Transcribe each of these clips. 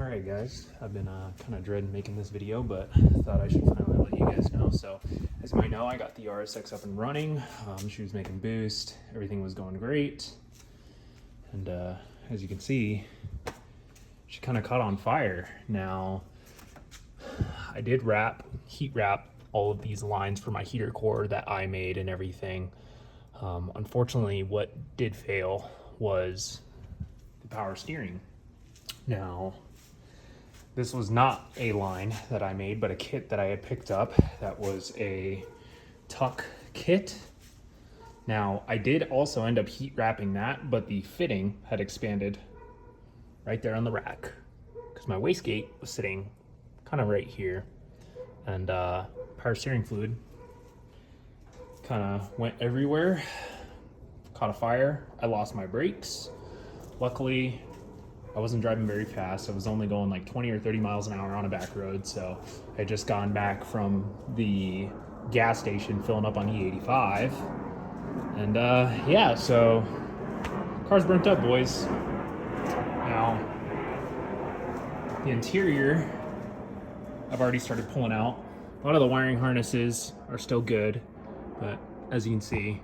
Alright guys, I've been kind of dreading making this video, but thought I should finally let you guys know. So as you might know, I got the RSX up and running. She was making boost, everything was going great. And as you can see, she kind of caught on fire. Now, I did heat wrap all of these lines for my heater core that I made and everything. Unfortunately, what did fail was the power steering. Now, this was not a line that I made, but a kit that I had picked up that was a tuck kit. Now, I did also end up heat wrapping that, but the fitting had expanded right there on the rack because my wastegate was sitting kind of right here. And power steering fluid kind of went everywhere, caught a fire. I lost my brakes. Luckily, I wasn't driving very fast. I was only going like 20 or 30 miles an hour on a back road. So I had just gone back from the gas station filling up on E85. And yeah, so car's burnt up, boys. Now, the interior, I've already started pulling out. A lot of the wiring harnesses are still good, but as you can see,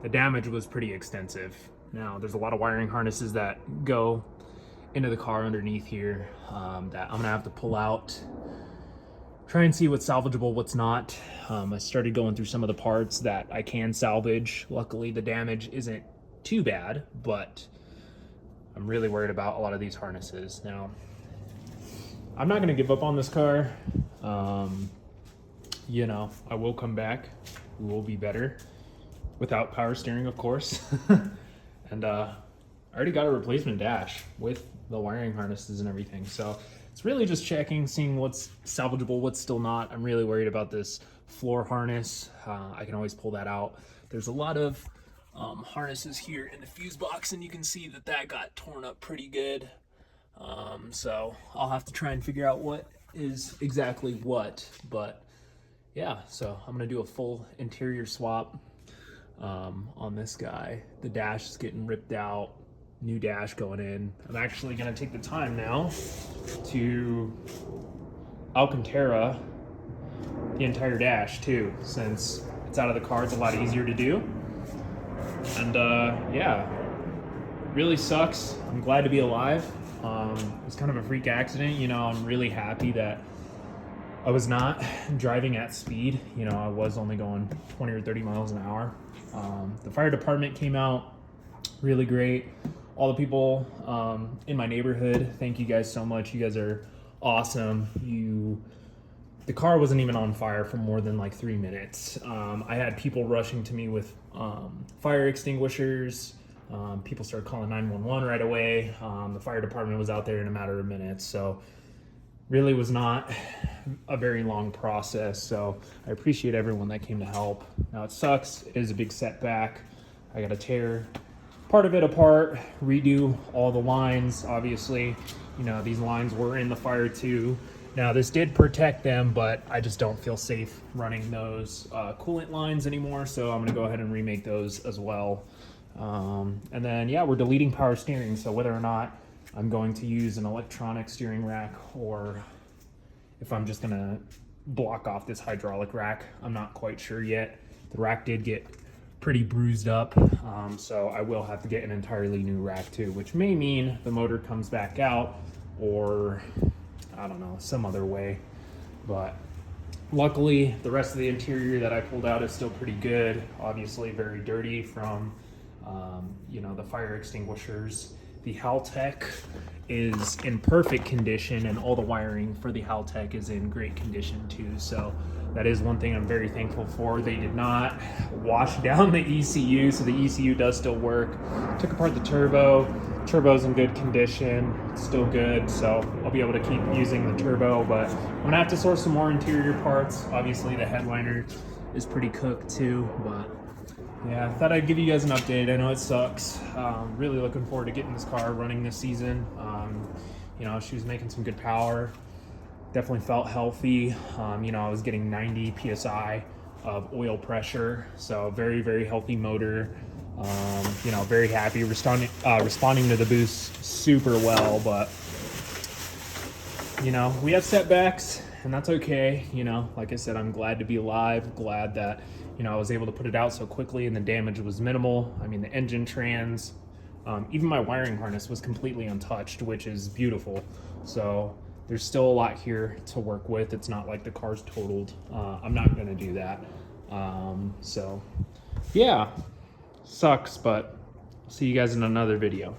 the damage was pretty extensive. Now, there's a lot of wiring harnesses that go into the car underneath here that I'm gonna have to pull out, try and see what's salvageable, what's not. I started going through some of the parts that I can salvage. Luckily, the damage isn't too bad, but I'm really worried about a lot of these harnesses. Now, I'm not gonna give up on this car. You know, I will come back. We will be better without power steering, of course. And I already got a replacement dash with the wiring harnesses and everything. So it's really just checking, seeing what's salvageable, what's still not. I'm really worried about this floor harness. I can always pull that out. There's a lot of harnesses here in the fuse box, and you can see that that got torn up pretty good. So I'll have to try and figure out what is exactly what, but yeah, so I'm gonna do a full interior swap on this guy. The dash is getting ripped out, new dash going in. I'm actually gonna take the time now to Alcantara the entire dash too, since it's out of the car. It's a lot easier to do. And yeah, really sucks. I'm glad to be alive. It's kind of a freak accident. You know, I'm really happy that I was not driving at speed. You know, I was only going 20 or 30 miles an hour. The fire department came out really great. All the people in my neighborhood, thank you guys so much. You guys are awesome. The car wasn't even on fire for more than like 3 minutes. I had people rushing to me with fire extinguishers. People started calling 911 right away. The fire department was out there in a matter of minutes. So really was not a very long process. So I appreciate everyone that came to help. Now it sucks. It is a big setback. I got to tear part of it apart, redo all the lines. Obviously, you know, these lines were in the fire too. Now this did protect them, but I just don't feel safe running those coolant lines anymore. So I'm gonna go ahead and remake those as well. And then yeah, we're deleting power steering. So whether or not I'm going to use an electronic steering rack or if I'm just gonna block off this hydraulic rack, I'm not quite sure yet. The rack did get pretty bruised up, so I will have to get an entirely new rack too, which may mean the motor comes back out or I don't know, some other way. But luckily the rest of the interior that I pulled out is still pretty good. Obviously very dirty from you know, the fire extinguishers. The Haltech is in perfect condition, and all the wiring for the Haltech is in great condition too. So that is one thing I'm very thankful for. They did not wash down the ECU, so the ECU does still work. Took apart the turbo. Turbo's in good condition, it's still good, so I'll be able to keep using the turbo, but I'm gonna have to source some more interior parts. Obviously the headliner is pretty cooked too, but yeah, I thought I'd give you guys an update. I know it sucks. Really looking forward to getting this car running this season. You know, she was making some good power. Definitely felt healthy. You know, I was getting 90 PSI of oil pressure. So very, very healthy motor. You know, very happy. Responding to the boost super well, but you know, we have setbacks, and that's okay. You know, like I said, I'm glad to be alive, glad that, you know, I was able to put it out so quickly and the damage was minimal. I mean, the engine trans, even my wiring harness was completely untouched, which is beautiful. So there's still a lot here to work with. It's not like the car's totaled. I'm not gonna do that. So yeah, sucks, but see you guys in another video.